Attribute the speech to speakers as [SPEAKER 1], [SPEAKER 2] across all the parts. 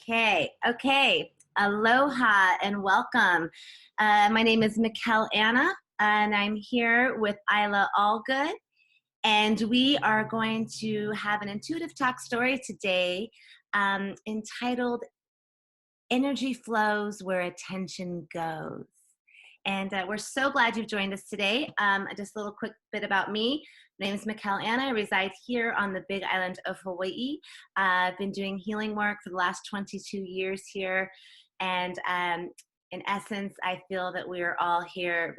[SPEAKER 1] Okay. Aloha and welcome. My name is Mikkel Anna, and I'm here with Isla Allgood. And we are going to have an intuitive talk story today entitled Energy Flows Where Attention Goes. And we're so glad you've joined us today. Just a little quick bit about me. My name is Mikkel Anna. I reside here on the Big Island of Hawaii. I've been doing healing work for the last 22 years here. And in essence, I feel that we are all here,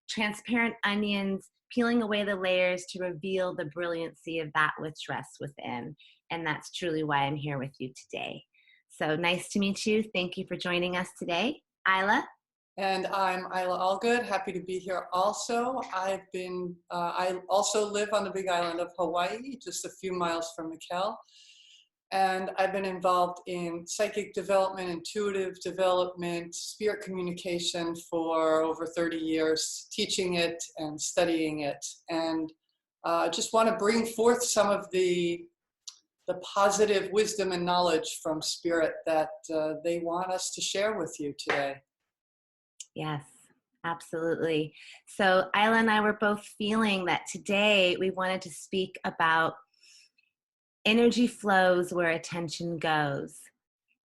[SPEAKER 1] transparent onions, peeling away the layers to reveal the brilliancy of that which rests within. And that's truly why I'm here with you today. So nice to meet you. Thank you for joining us today. Isla?
[SPEAKER 2] And I'm Isla Allgood, happy to be here also. I also live on the Big Island of Hawaii, just a few miles from Mikkel. And I've been involved in psychic development, intuitive development, spirit communication for over 30 years, teaching it and studying it. And just want to bring forth some of the positive wisdom and knowledge from spirit that they want us to share with you today.
[SPEAKER 1] Yes, absolutely. So Isla and I were both feeling that today we wanted to speak about energy flows where attention goes.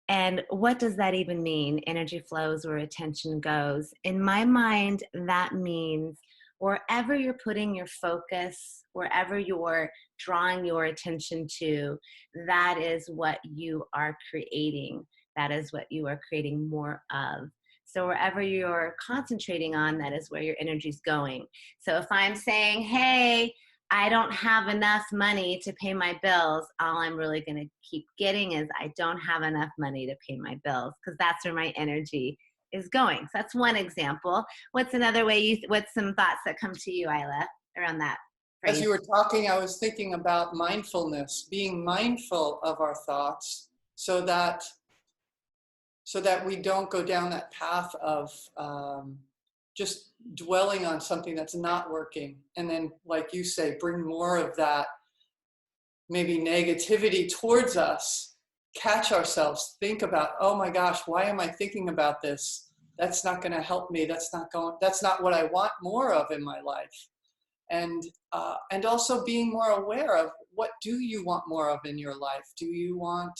[SPEAKER 1] And what does that even mean? Energy flows where attention goes. In my mind, that means wherever you're putting your focus, wherever you're drawing your attention to, that is what you are creating. That is what you are creating more of. So wherever you're concentrating on, that is where your energy is going. So if I'm saying, hey, I don't have enough money to pay my bills, all I'm really going to keep getting is I don't have enough money to pay my bills, because that's where my energy is going. So that's one example. What's another way what's some thoughts that come to you, Isla, around that phrase?
[SPEAKER 2] As you were talking, I was thinking about mindfulness, being mindful of our thoughts so that we don't go down that path of just dwelling on something that's not working. And then, like you say, bring more of that maybe negativity towards us, catch ourselves, think about, oh my gosh, why am I thinking about this? That's not going to help me. That's not what I want more of in my life. And also being more aware of, what do you want more of in your life? Do you want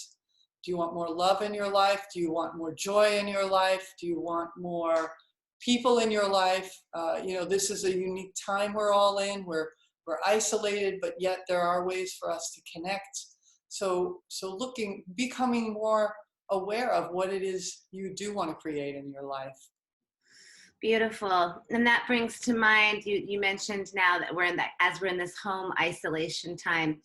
[SPEAKER 2] more love in your life? Do you want more joy in your life? Do you want more people in your life? This is a unique time we're all in. We're isolated, but yet there are ways for us to connect. So becoming more aware of what it is you do want to create in your life.
[SPEAKER 1] Beautiful. And that brings to mind, you mentioned now that as we're in this home isolation time,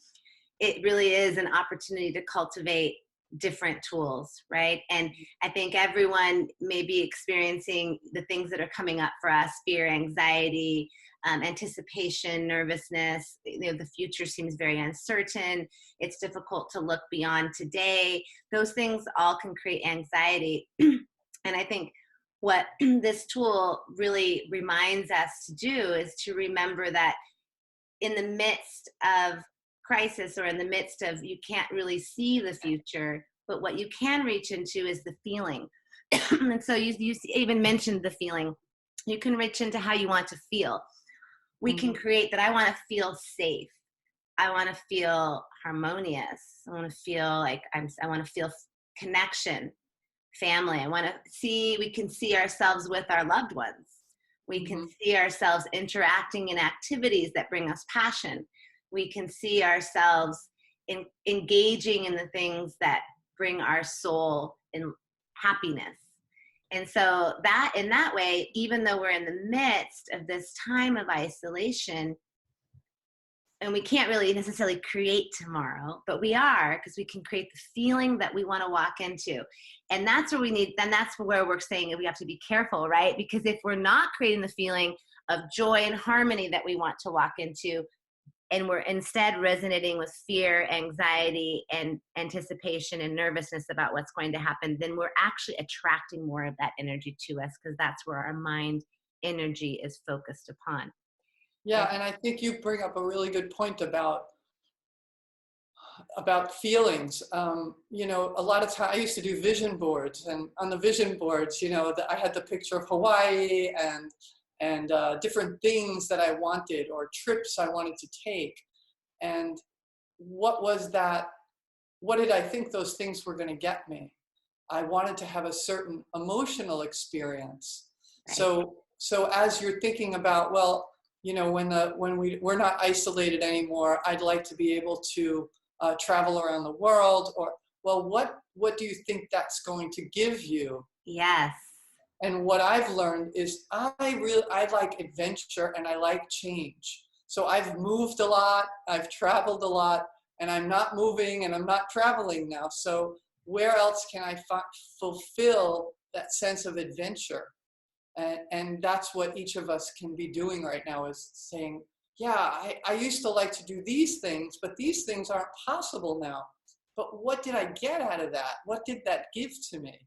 [SPEAKER 1] it really is an opportunity to cultivate different tools, right? And I think everyone may be experiencing the things that are coming up for us: fear, anxiety, anticipation, nervousness. The future seems very uncertain. It's difficult to look beyond today. Those things all can create anxiety. And I think what this tool really reminds us to do is to remember that in the midst of crisis, or in the midst of, you can't really see the future, but what you can reach into is the feeling. And so you even mentioned the feeling. You can reach into how you want to feel. We can create that. I want to feel safe. I want to feel harmonious. I want to feel like I want to feel connection, family. We can see ourselves with our loved ones. We can see ourselves interacting in activities that bring us passion. We can see ourselves engaging in the things that bring our soul in happiness. And so that, in that way, even though we're in the midst of this time of isolation, and we can't really necessarily create tomorrow, but we are, because we can create the feeling that we want to walk into. And that's where that's where we're saying we have to be careful, right? Because if we're not creating the feeling of joy and harmony that we want to walk into, and we're instead resonating with fear, anxiety, and anticipation and nervousness about what's going to happen, then we're actually attracting more of that energy to us, because that's where our mind energy is focused upon.
[SPEAKER 2] Yeah, and I think you bring up a really good point about about feelings. You know, a lot of time I used to do vision boards, and on the vision boards, you know, I had the picture of Hawaii and different things that I wanted or trips I wanted to take. And what was that? What did I think those things were going to get me? I wanted to have a certain emotional experience.
[SPEAKER 1] Right.
[SPEAKER 2] So as you're thinking about, well, you know, we're not isolated anymore, I'd like to be able to travel around the world, or, well, what do you think that's going to give you?
[SPEAKER 1] Yes.
[SPEAKER 2] And what I've learned is I like adventure and I like change. So I've moved a lot, I've traveled a lot, and I'm not moving and I'm not traveling now. So where else can I fulfill that sense of adventure? And that's what each of us can be doing right now, is saying, yeah, I used to like to do these things, but these things aren't possible now. But what did I get out of that? What did that give to me?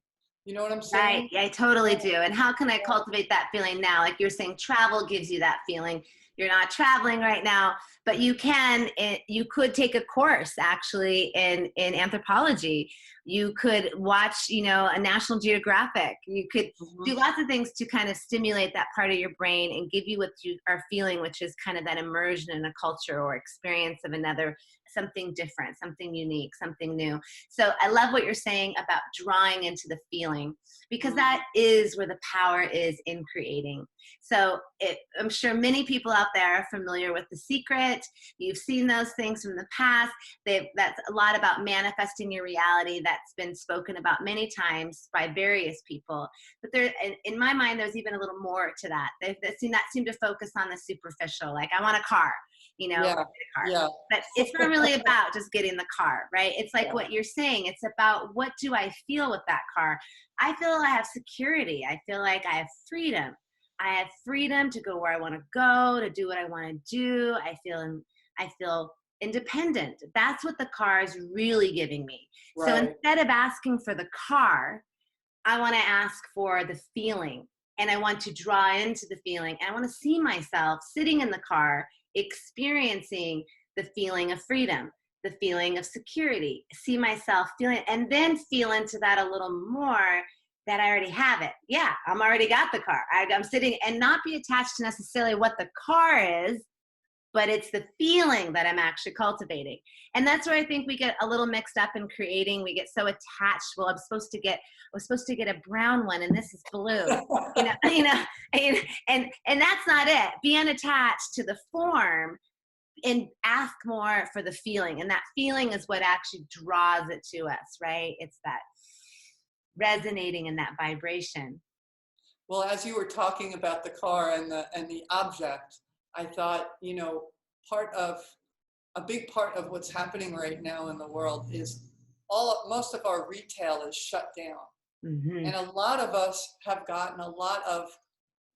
[SPEAKER 2] You know what I'm
[SPEAKER 1] Right.
[SPEAKER 2] saying?
[SPEAKER 1] Yeah, I totally do. And how can I cultivate that feeling now? Like you're saying, travel gives you that feeling. You're not traveling right now, but you could take a course actually in anthropology. You could watch, a National Geographic. You could
[SPEAKER 2] Mhm.
[SPEAKER 1] do lots of things to kind of stimulate that part of your brain and give you what you are feeling, which is kind of that immersion in a culture or experience of another, something different, something unique, something new. So I love what you're saying about drawing into the feeling, because
[SPEAKER 2] Mhm.
[SPEAKER 1] that is where the power is in creating. So I'm sure many people out there are familiar with The Secret. You've seen those things from the past. That's a lot about manifesting your reality. That's been spoken about many times by various people. But in my mind, there's even a little more to that. That seem to focus on the superficial. Like, I want a car,
[SPEAKER 2] Yeah,
[SPEAKER 1] get a car.
[SPEAKER 2] yeah,
[SPEAKER 1] But it's not really about just getting the car, right? It's like
[SPEAKER 2] yeah,
[SPEAKER 1] what you're saying. It's about, what do I feel with that car? I feel I have security. I feel like I have freedom. I have freedom to go where I want to go, to do what I want to do. I feel independent. That's what the car is really giving me. So
[SPEAKER 2] right,
[SPEAKER 1] instead of asking for the car, I want to ask for the feeling, and I want to draw into the feeling. And I want to see myself sitting in the car, experiencing the feeling of freedom, the feeling of security, see myself feeling, and then feel into that a little more, that I already have it. Yeah, I'm already got the car. I'm sitting, and not be attached to necessarily what the car is, but it's the feeling that I'm actually cultivating. And that's where I think we get a little mixed up in creating. We get so attached. Well, I was supposed to get a brown one, and this is blue. And that's not it. Be unattached to the form and ask more for the feeling. And that feeling is what actually draws it to us, right? It's that resonating in that vibration.
[SPEAKER 2] Well, as you were talking about the car and the object, I thought, you know, a big part of what's happening right now in the world is most of our retail is shut down.
[SPEAKER 1] Mm-hmm.
[SPEAKER 2] And a lot of us have gotten a lot of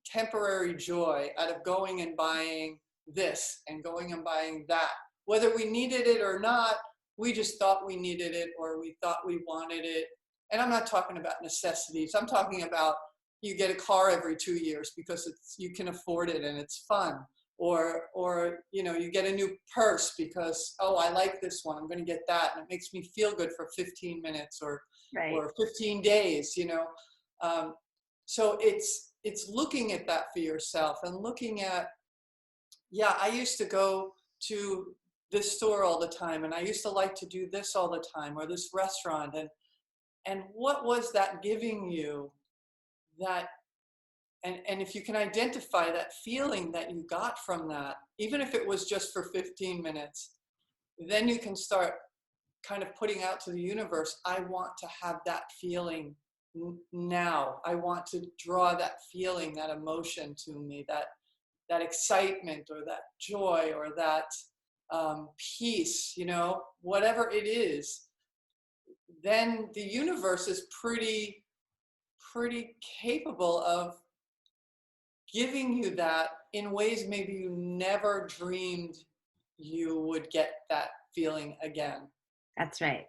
[SPEAKER 2] temporary joy out of going and buying this and going and buying that. Whether we needed it or not, we just thought we needed it, or we thought we wanted it. And I'm not talking about necessities. I'm talking about, you get a car every 2 years because you can afford it and it's fun. Or you know, you get a new purse because, oh, I like this one, I'm going to get that, and it makes me feel good for 15 minutes
[SPEAKER 1] Right.
[SPEAKER 2] or 15 days, you know. So it's looking at that for yourself and looking at, yeah, I used to go to this store all the time, and I used to like to do this all the time, or this restaurant, and what was that giving you? That and if you can identify that feeling that you got from that, even if it was just for 15 minutes, then you can start kind of putting out to the universe, I want to have that feeling now. I want to draw that feeling, that emotion to me, that excitement or that joy or that peace, you know, whatever it is. Then the universe is pretty capable of giving you that in ways maybe you never dreamed you would get that feeling again.
[SPEAKER 1] That's right.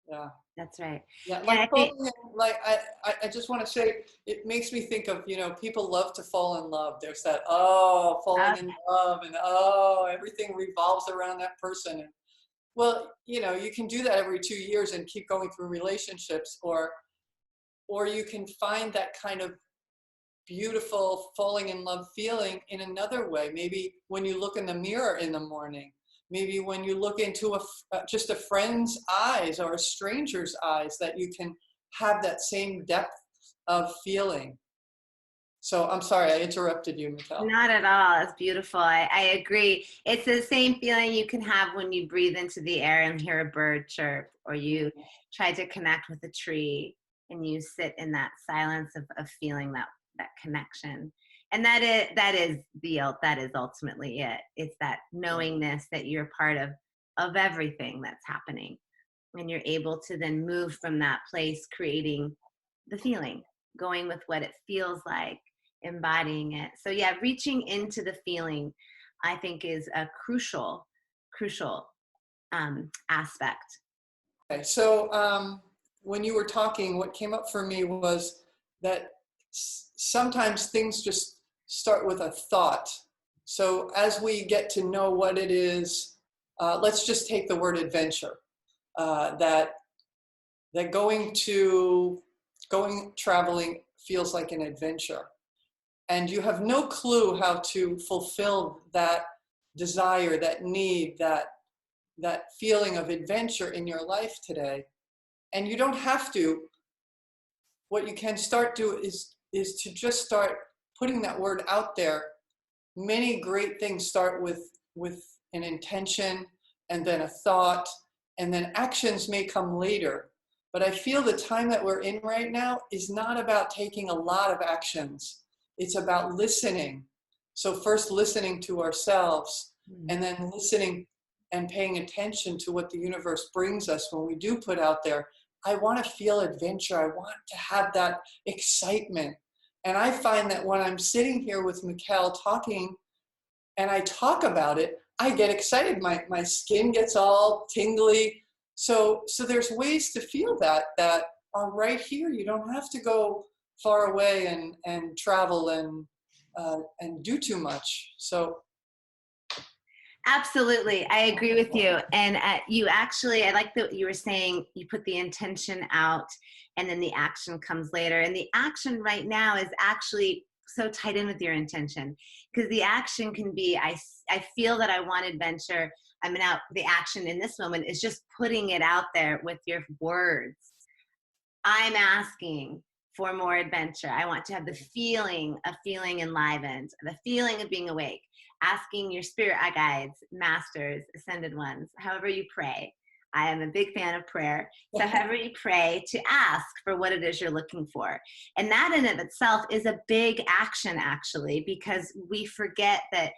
[SPEAKER 2] Yeah.
[SPEAKER 1] That's right.
[SPEAKER 2] Yeah,
[SPEAKER 1] And
[SPEAKER 2] like
[SPEAKER 1] I think,
[SPEAKER 2] falling in, like I just want to say, it makes me think of, you know, people love to fall in love. There's that, oh, falling in love, and oh, everything revolves around that person. Well, you can do that every 2 years and keep going through relationships, or you can find that kind of beautiful falling in love feeling in another way. Maybe when you look in the mirror in the morning, maybe when you look into just a friend's eyes or a stranger's eyes, that you can have that same depth of feeling. So I'm sorry, I interrupted you, Mikkel.
[SPEAKER 1] Not at all. It's beautiful. I agree. It's the same feeling you can have when you breathe into the air and hear a bird chirp, or you try to connect with a tree and you sit in that silence of feeling that connection. And that is ultimately it. It's that knowingness that you're part of everything that's happening. And you're able to then move from that place, creating the feeling, going with what it feels like, embodying it. So yeah, reaching into the feeling, I think, is a crucial aspect.
[SPEAKER 2] Okay, so when you were talking, what came up for me was that sometimes things just start with a thought. So as we get to know what it is, let's just take the word adventure. That going traveling feels like an adventure, and you have no clue how to fulfill that desire, that need, that feeling of adventure in your life today. And you don't have to. What you can start do is to just start putting that word out there. Many great things start with an intention, and then a thought, and then actions may come later. But I feel the time that we're in right now is not about taking a lot of actions. It's about listening. So first listening to ourselves, and then listening and paying attention to what the universe brings us when we do put out there. I want to feel adventure. I want to have that excitement. And I find that when I'm sitting here with Mikkel talking and I talk about it, I get excited. My skin gets all tingly. So there's ways to feel that are right here. You don't have to go far away and travel and do too much. So
[SPEAKER 1] Absolutely. I agree with you. And you actually, I like that you were saying you put the intention out and then the action comes later. And the action right now is actually so tied in with your intention, because the action can be, I feel that I want adventure. I mean, the action in this moment is just putting it out there with your words. I'm asking for more adventure. I want to have the feeling of feeling enlivened, the feeling of being awake. Asking your spirit guides, masters, ascended ones, however you pray. I am a big fan of prayer. So however you pray, to ask for what it is you're looking for. And that in of itself is a big action, actually, because we forget that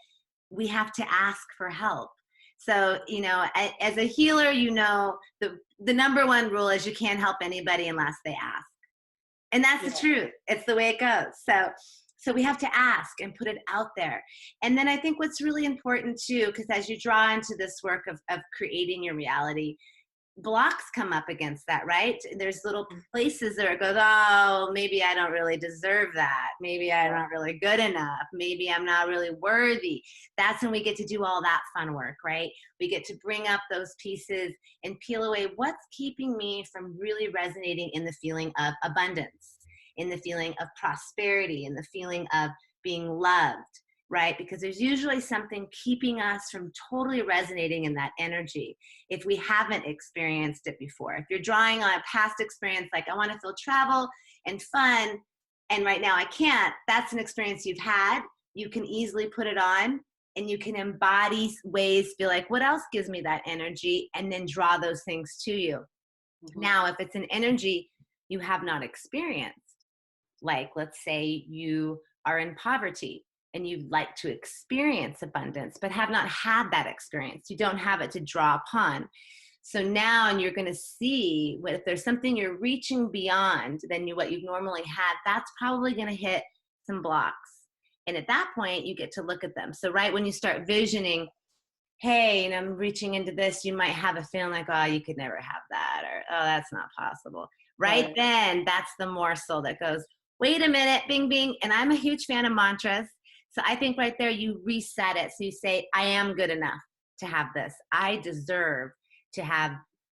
[SPEAKER 1] we have to ask for help. So, as a healer, the number one rule is you can't help anybody unless they ask. And that's the truth. It's the way it goes. So we have to ask and put it out there. And then I think what's really important too, because as you draw into this work of creating your reality, blocks come up against that, right? There's little places where it goes, oh, maybe I don't really deserve that. Maybe I'm not really good enough. Maybe I'm not really worthy. That's when we get to do all that fun work, right? We get to bring up those pieces and peel away what's keeping me from really resonating in the feeling of abundance, in the feeling of prosperity, in the feeling of being loved, right? Because there's usually something keeping us from totally resonating in that energy if we haven't experienced it before. If you're drawing on a past experience, like I want to feel travel and fun, and right now I can't, that's an experience you've had. You can easily put it on and you can embody ways, be like, what else gives me that energy? And then draw those things to you. Mm-hmm. Now, if it's an energy you have not experienced, like let's say you are in poverty and you'd like to experience abundance, but have not had that experience. You don't have it to draw upon. So now, and you're going to see if there's something you're reaching beyond than what you've normally had, that's probably going to hit some blocks. And at that point, you get to look at them. So right when you start visioning, hey, and I'm reaching into this, you might have a feeling like, oh, you could never have that, or, oh, that's not possible. Right then, that's the morsel that goes, wait a minute, bing, bing. And I'm a huge fan of mantras. So I think right there, you reset it. So you say, I am good enough to have this. I deserve to have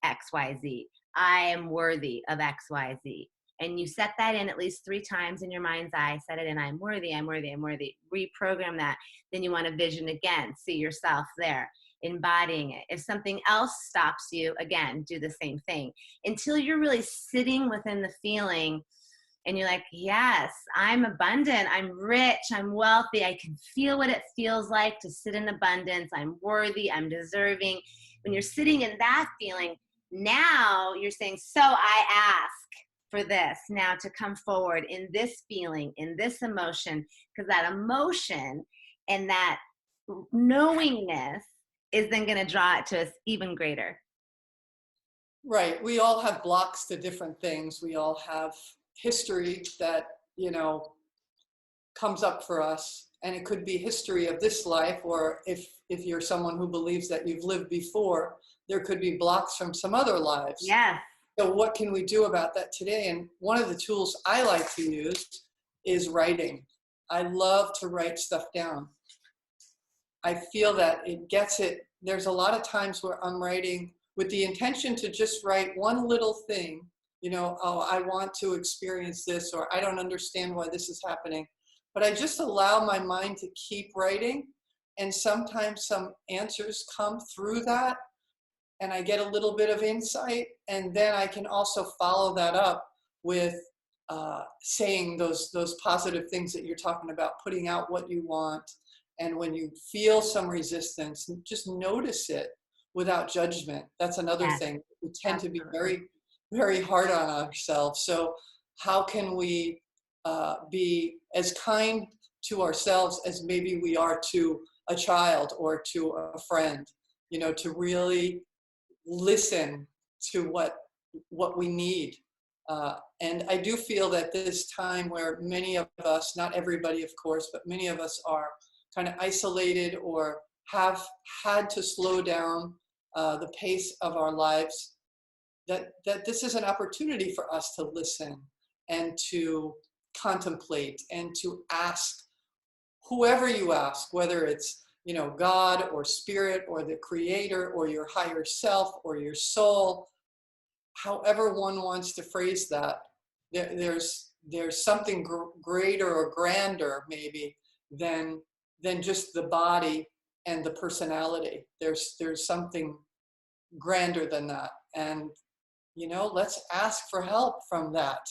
[SPEAKER 1] XYZ. I am worthy of XYZ. And you set that in at least 3 times in your mind's eye. Set it in, I'm worthy, I'm worthy, I'm worthy. Reprogram that. Then you want to vision again, see yourself there, embodying it. If something else stops you, again, do the same thing until you're really sitting within the feeling and you're like, yes, I'm abundant, I'm rich, I'm wealthy. I can feel what it feels like to sit in abundance. I'm worthy, I'm deserving. When you're sitting in that feeling, now you're saying, so I ask for this now to come forward in this feeling, in this emotion, because that emotion and that knowingness is then going to draw it to us even greater.
[SPEAKER 2] Right. We all have blocks to different things. We all have history that, comes up for us. And it could be history of this life, or if you're someone who believes that you've lived before, there could be blocks from some other lives.
[SPEAKER 1] Yes.
[SPEAKER 2] So what can we do about that today? And one of the tools I like to use is writing. I love to write stuff down. I feel that it gets it. There's a lot of times where I'm writing with the intention to just write one little thing, oh, I want to experience this, or I don't understand why this is happening. But I just allow my mind to keep writing. And sometimes some answers come through that, and I get a little bit of insight. And then I can also follow that up with saying those positive things that you're talking about, putting out what you want. And when you feel some resistance, just notice it without judgment. That's another thing. We tend to be very, very hard on ourselves. So how can we be as kind to ourselves as maybe we are to a child or to a friend, to really listen to what we need. And I do feel that this time where many of us, not everybody of course, but many of us are kind of isolated or have had to slow down the pace of our lives, that this is an opportunity for us to listen and to contemplate and to ask whoever you ask, whether it's God or spirit or the creator or your higher self or your soul, however one wants to phrase that. There's something greater or grander maybe than just the body and the personality. There's something grander than that, and let's ask for help from that.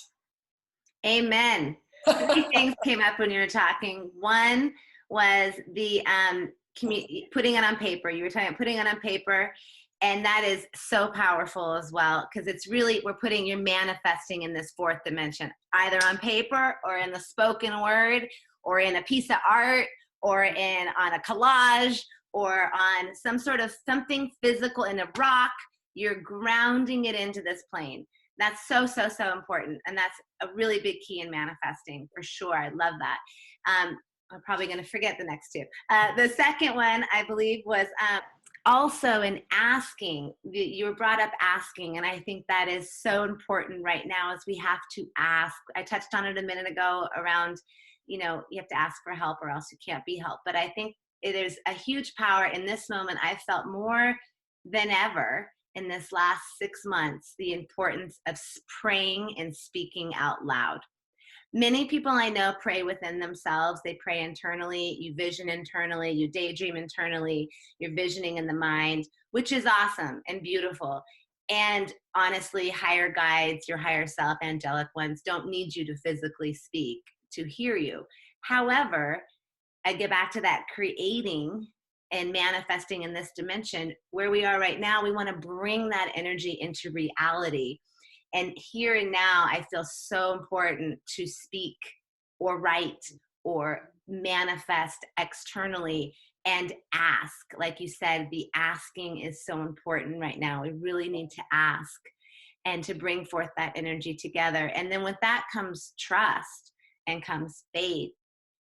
[SPEAKER 1] Amen. 3 things came up when you were talking. One was the putting it on paper. You were talking about putting it on paper, and that is so powerful as well, because it's really, you're manifesting in this 4th dimension, either on paper or in the spoken word or in a piece of art or on a collage or on something physical in a rock. You're grounding it into this plane. That's so, so, so important. And that's a really big key in manifesting, for sure. I love that. I'm probably going to forget the next 2. The second one, I believe, was also in asking. You were brought up asking, and I think that is so important right now, as we have to ask. I touched on it a minute ago around, you have to ask for help or else you can't be helped. But I think there's a huge power in this moment. I felt more than ever in this last 6 months, the importance of praying and speaking out loud. Many people I know pray within themselves. They pray internally. You vision internally. You daydream internally. You're visioning in the mind, which is awesome and beautiful. And honestly, higher guides, your higher self, angelic ones, don't need you to physically speak to hear you. However, I get back to that creating and manifesting in this dimension where we are right now. We want to bring that energy into reality. And here and now, I feel so important to speak or write or manifest externally and ask. Like you said, the asking is so important right now. We really need to ask and to bring forth that energy together. And then with that comes trust and comes faith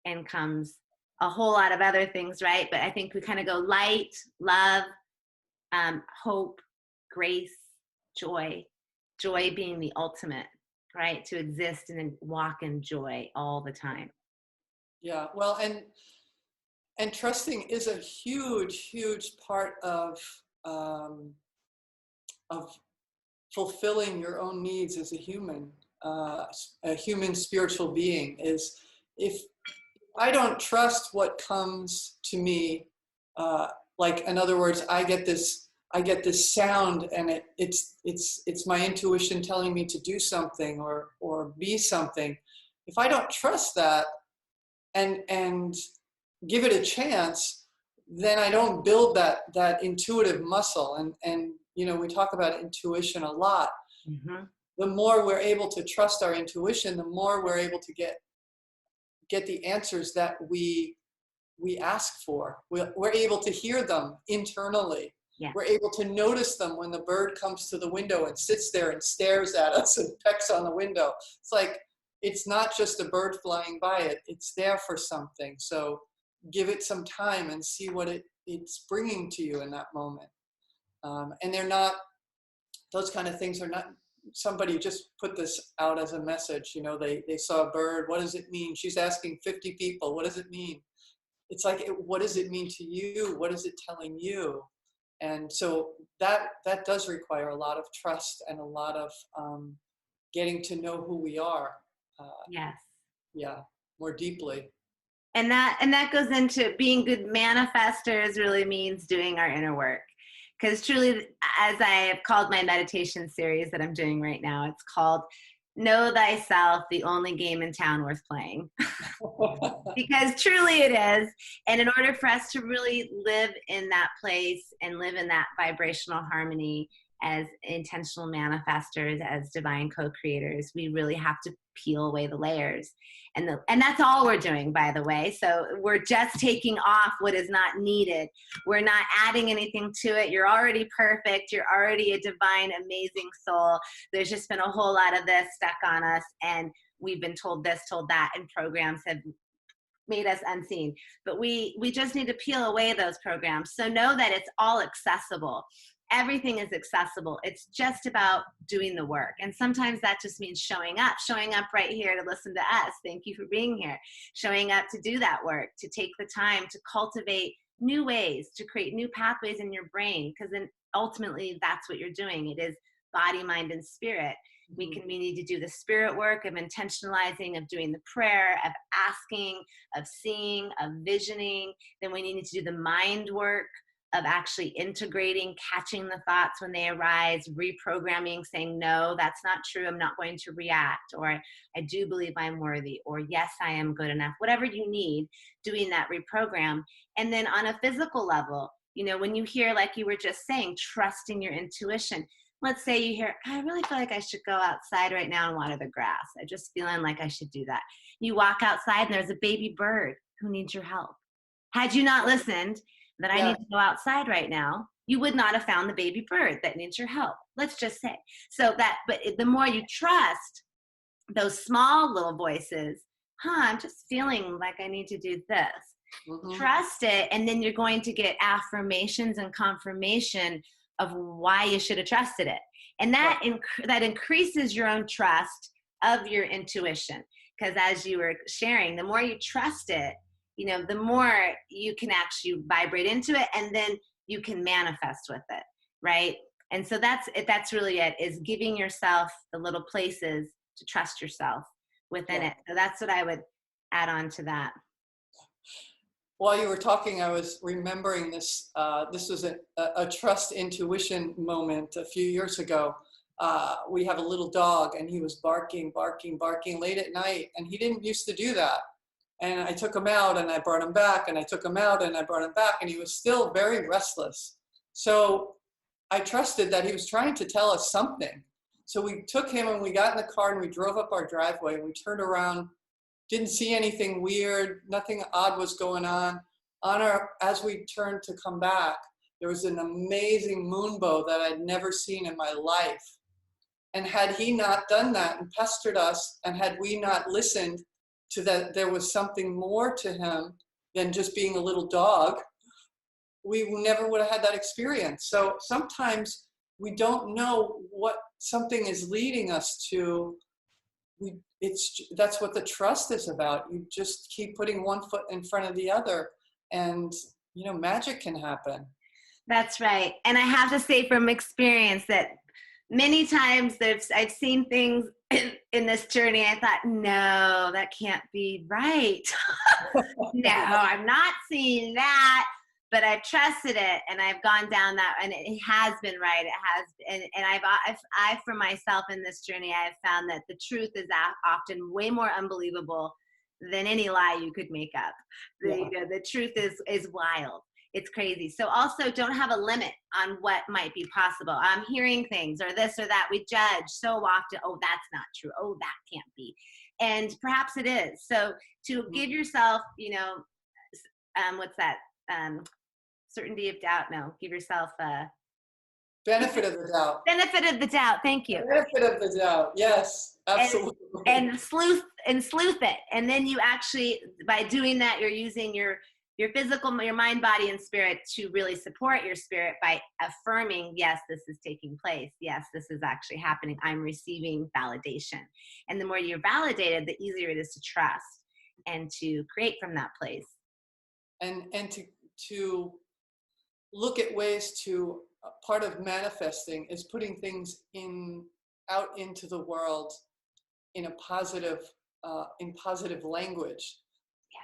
[SPEAKER 1] and comes a whole lot of other things, right? But I think we kind of go light, love, hope, grace, joy being the ultimate, right? To exist and walk in joy all the time.
[SPEAKER 2] Yeah, well, and trusting is a huge, huge part of of fulfilling your own needs as a human spiritual being, is if I don't trust what comes to me, like in other words, I get this sound, and it's my intuition telling me to do something or be something. If I don't trust that and give it a chance, then I don't build that intuitive muscle. And we talk about intuition a lot.
[SPEAKER 1] Mm-hmm.
[SPEAKER 2] The more we're able to trust our intuition, the more we're able to get the answers that we ask for. We're able to hear them internally.
[SPEAKER 1] Yeah.
[SPEAKER 2] We're able to notice them when the bird comes to the window and sits there and stares at us and pecks on the window. It's like, it's not just a bird flying by, it's there for something. So give it some time and see what it's bringing to you in that moment. And they're not, those kind of things are not, somebody just put this out as a message. They saw a bird. What does it mean? She's asking 50 people, what does it mean? It's like, what does it mean to you? What is it telling you? And so that does require a lot of trust and a lot of getting to know who we are.
[SPEAKER 1] Yes.
[SPEAKER 2] Yeah, more deeply.
[SPEAKER 1] And that goes into being good manifestors. Really means doing our inner work. Because truly, as I have called my meditation series that I'm doing right now, it's called Know Thyself, the only game in town worth playing. Because truly it is. And in order for us to really live in that place and live in that vibrational harmony as intentional manifestors, as divine co-creators, we really have to peel away the layers. And that's all we're doing, by the way. So we're just taking off what is not needed. We're not adding anything to it. You're already perfect. You're already a divine, amazing soul. There's just been a whole lot of this stuck on us, and we've been told this, told that, and programs have made us unseen. But we just need to peel away those programs. So know that it's all accessible. Everything is accessible. It's just about doing the work. And sometimes that just means showing up right here to listen to us. Thank you for being here. Showing up to do that work, to take the time to cultivate new ways, to create new pathways in your brain, because then ultimately that's what you're doing. It is body, mind, and spirit. We need to do the spirit work of intentionalizing, of doing the prayer, of asking, of seeing, of visioning. Then we need to do the mind work of actually integrating, catching the thoughts when they arise, reprogramming, saying, no, that's not true. I'm not going to react. Or I do believe I'm worthy. Or yes, I am good enough. Whatever you need, doing that reprogram. And then on a physical level, when you hear, like you were just saying, trusting your intuition. Let's say you hear, I really feel like I should go outside right now and water the grass. I'm just feeling like I should do that. You walk outside and there's a baby bird who needs your help. Had you not listened that I need to go outside right now, you would not have found the baby bird that needs your help. Let's just say. But the more you trust those small little voices, I'm just feeling like I need to do this. Mm-hmm. Trust it, and then you're going to get affirmations and confirmation of why you should have trusted it. And that increases your own trust of your intuition. Because as you were sharing, the more you trust it, the more you can actually vibrate into it, and then you can manifest with it, right? And so that's really it, is giving yourself the little places to trust yourself within it. So that's what I would add on to that.
[SPEAKER 2] While you were talking, I was remembering this. This was a trust intuition moment a few years ago. We have a little dog, and he was barking late at night, and he didn't used to do that. And I took him out and I brought him back, and I took him out and I brought him back, and he was still very restless. So I trusted that he was trying to tell us something. So we took him and we got in the car and we drove up our driveway, and we turned around, didn't see anything weird, nothing odd was going on. As we turned to come back, there was an amazing moonbow that I'd never seen in my life. And had he not done that and pestered us, and had we not listened to that there was something more to him than just being a little dog, we never would have had that experience. So sometimes we don't know what something is leading us to. That's what the trust is about. You just keep putting one foot in front of the other, and magic can happen.
[SPEAKER 1] That's right. And I have to say from experience that Many times I've seen things in this journey. I thought, no, that can't be right. No, I'm not seeing that. But I've trusted it, and I've gone down that, and it has been right. It has, and I for myself in this journey, I have found that the truth is often way more unbelievable than any lie you could make up.
[SPEAKER 2] Yeah.
[SPEAKER 1] The truth is wild. It's crazy. So also don't have a limit on what might be possible. I'm hearing things or this or that. We judge so often. Oh, that's not true. Oh, that can't be. And perhaps it is. So to give yourself, what's that? Certainty of doubt. No, give yourself a
[SPEAKER 2] Benefit of the doubt.
[SPEAKER 1] benefit of the doubt. Thank you.
[SPEAKER 2] Benefit of the doubt. Yes, absolutely.
[SPEAKER 1] And sleuth it. And then you actually, by doing that, you're using your physical, your mind, body, and spirit to really support your spirit by affirming, yes, this is taking place. Yes, this is actually happening. I'm receiving validation. And the more you're validated, the easier it is to trust and to create from that place.
[SPEAKER 2] And to look at ways to, part of manifesting is putting things out into the world in a positive language.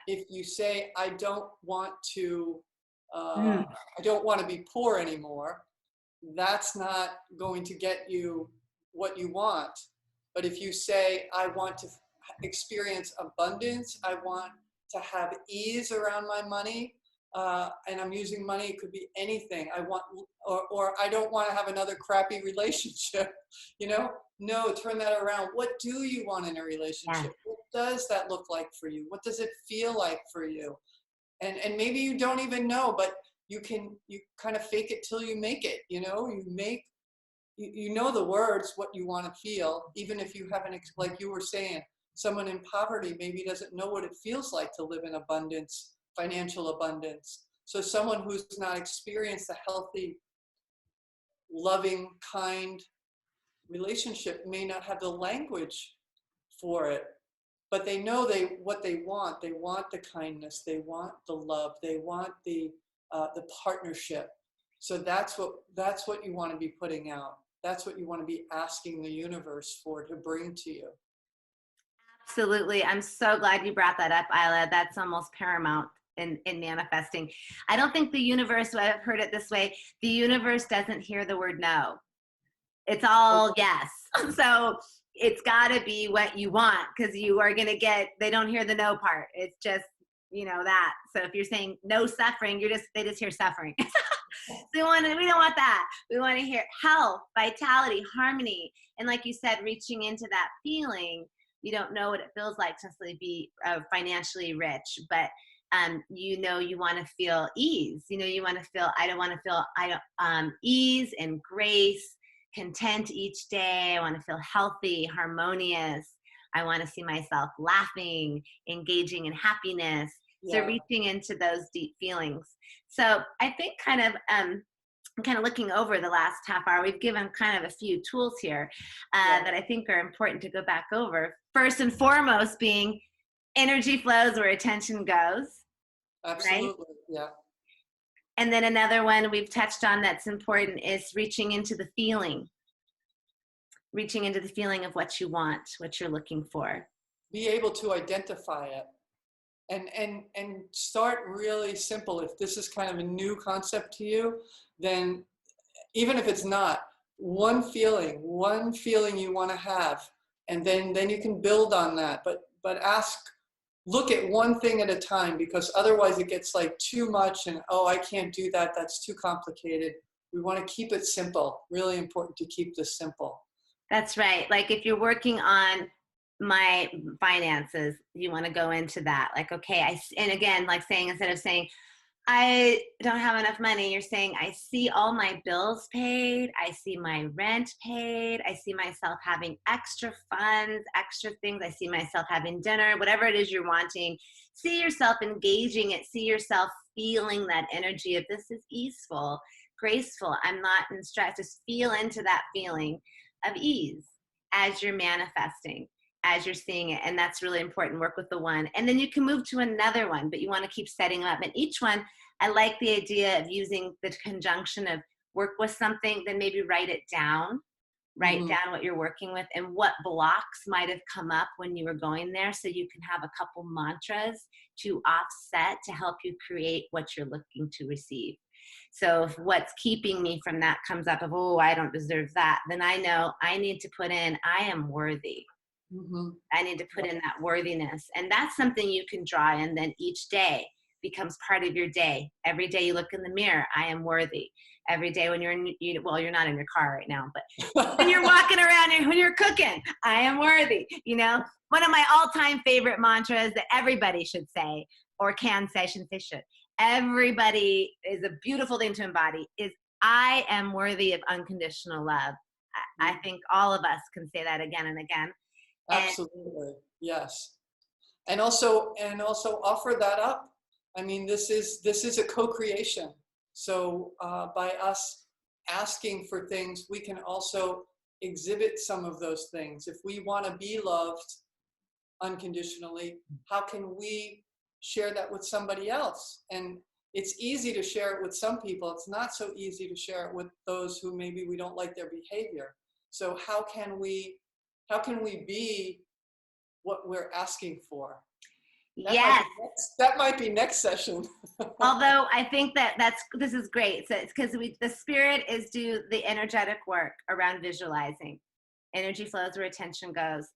[SPEAKER 2] Yeah. If you say, I don't want to be poor anymore, that's not going to get you what you want. But if you say, I want to experience abundance, I want to have ease around my money, and I'm using money, it could be anything. I want, or I don't want to have another crappy relationship, No, turn that around. What do you want in a relationship? Yeah. What does that look like for you? What does it feel like for you? And maybe you don't even know, but you kind of fake it till you make it, you know the words, what you want to feel, even if you haven't, like you were saying, someone in poverty maybe doesn't know what it feels like to live in abundance, financial abundance. So someone who's not experienced a healthy, loving, kind relationship may not have the language for it, but they know what they want. They want the kindness, they want the love, they want the partnership. So that's what you want to be putting out. That's what you want to be asking the universe for to bring to you.
[SPEAKER 1] Absolutely. I'm so glad you brought that up, Isla. That's almost paramount in manifesting. I don't think the universe, I've heard it this way, the universe doesn't hear the word no. It's all yes. So it's got to be what you want, because you are going to they don't hear the no part. It's just, that. So if you're saying no suffering, they just hear suffering. So we don't want that. We want to hear health, vitality, harmony. And like you said, reaching into that feeling, you don't know what it feels like to be financially rich, but you want to feel ease. You want to feel, ease and grace, content each day. I want to feel healthy, harmonious. I want to see myself laughing, engaging in happiness. Yeah. So reaching into those deep feelings. So I think kind of looking over the last half hour, we've given kind of a few tools here that I think are important to go back over. First and foremost being energy flows where attention goes.
[SPEAKER 2] Absolutely, right? Yeah.
[SPEAKER 1] And then another one we've touched on that's important is reaching into the feeling of what you want, what you're looking for.
[SPEAKER 2] Be able to identify it and start really simple. If this is kind of a new concept to you, then even if it's not, one feeling you want to have, and then you can build on that. But look at one thing at a time, because otherwise it gets like too much and, oh, I can't do that. That's too complicated. We want to keep it simple. Really important to keep this simple.
[SPEAKER 1] That's right. Like if you're working on my finances, you want to go into that. Like, okay, and again, like saying, instead of saying, I don't have enough money, you're saying, I see all my bills paid. I see my rent paid. I see myself having extra funds, extra things. I see myself having dinner, whatever it is you're wanting. See yourself engaging it. See yourself feeling that energy of this is easeful, graceful. I'm not in stress. Just feel into that feeling of ease as you're manifesting, as you're seeing it. And that's really important. Work with the one. And then you can move to another one, but you want to keep setting up. And each one, I like the idea of using the conjunction of work with something, then maybe write it down. Write down what you're working with and what blocks might have come up when you were going there, so you can have a couple mantras to offset to help you create what you're looking to receive. So if what's keeping me from that comes up of, oh, I don't deserve that, then I know I need to put in, I am worthy.
[SPEAKER 2] Mm-hmm.
[SPEAKER 1] I need to put in that worthiness. And that's something you can draw in then each day becomes part of your day. Every day you look in the mirror, I am worthy. Every day when you're well, you're not in your car right now, but when you're walking around and when you're cooking, I am worthy. One of my all-time favorite mantras that everybody should say, or can say, I shouldn't say should. Everybody, is a beautiful thing to embody, is I am worthy of unconditional love. I think all of us can say that again and again.
[SPEAKER 2] Absolutely. Yes. And also offer that up. I mean, this is a co-creation. So by us asking for things, we can also exhibit some of those things. If we want to be loved unconditionally, how can we share that with somebody else? And it's easy to share it with some people. It's not so easy to share it with those who maybe we don't like their behavior. So how can we be what we're asking for?
[SPEAKER 1] Yes.
[SPEAKER 2] That might be next session.
[SPEAKER 1] Although I think this is great. So it's because the spirit is do the energetic work around visualizing. Energy flows where attention goes.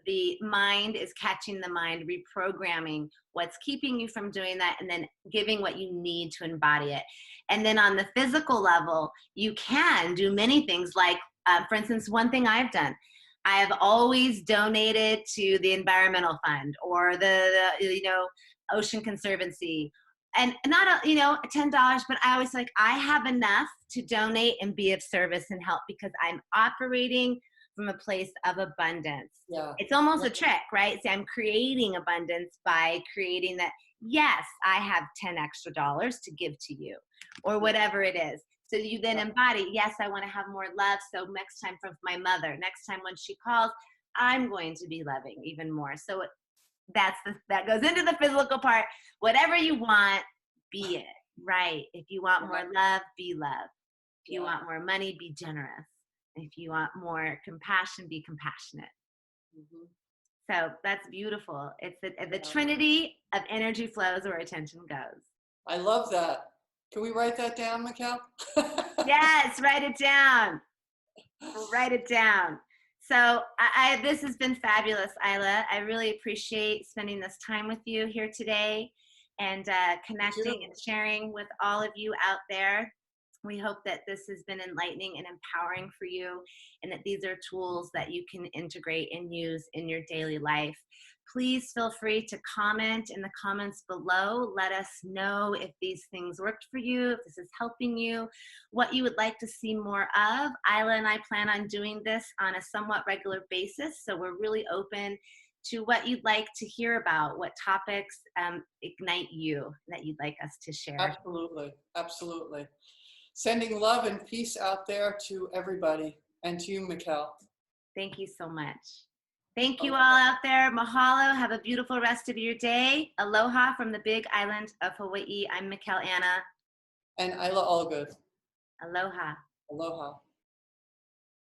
[SPEAKER 1] The mind is catching the mind, reprogramming what's keeping you from doing that, and then giving what you need to embody it. And then on the physical level, you can do many things. Like, for instance, one thing I've done, I have always donated to the Environmental Fund or the Ocean Conservancy, and not $10, but I always I have enough to donate and be of service and help because I'm operating from a place of abundance.
[SPEAKER 2] Yeah.
[SPEAKER 1] It's almost a trick, right? So I'm creating abundance by creating that. Yes, I have $10 extra to give to you, or whatever it is. So you then embody, yes, I want to have more love. So next time from my mother, next time when she calls, I'm going to be loving even more. So that goes into the physical part. Whatever you want, be it, right? If you want more love, be love. If you want more money, be generous. If you want more compassion, be compassionate. Mm-hmm. So that's beautiful. It's the trinity of energy flows where attention goes.
[SPEAKER 2] I love that. Can we write that down, Mikkel?
[SPEAKER 1] Yes, write it down. Write it down. So this has been fabulous, Isla. I really appreciate spending this time with you here today and connecting and sharing with all of you out there. We hope that this has been enlightening and empowering for you, and that these are tools that you can integrate and use in your daily life. Please feel free to comment in the comments below. Let us know if these things worked for you, if this is helping you, what you would like to see more of. Isla and I plan on doing this on a somewhat regular basis, so we're really open to what you'd like to hear about, what topics ignite you that you'd like us to share.
[SPEAKER 2] Absolutely, absolutely. Sending love and peace out there to everybody, and to you, Mikkel.
[SPEAKER 1] Thank you so much. Thank you all out there. Mahalo. Have a beautiful rest of your day. Aloha from the big island of Hawaii. I'm Mikkel Anna.
[SPEAKER 2] And Isla Allgood.
[SPEAKER 1] Aloha.
[SPEAKER 2] Aloha.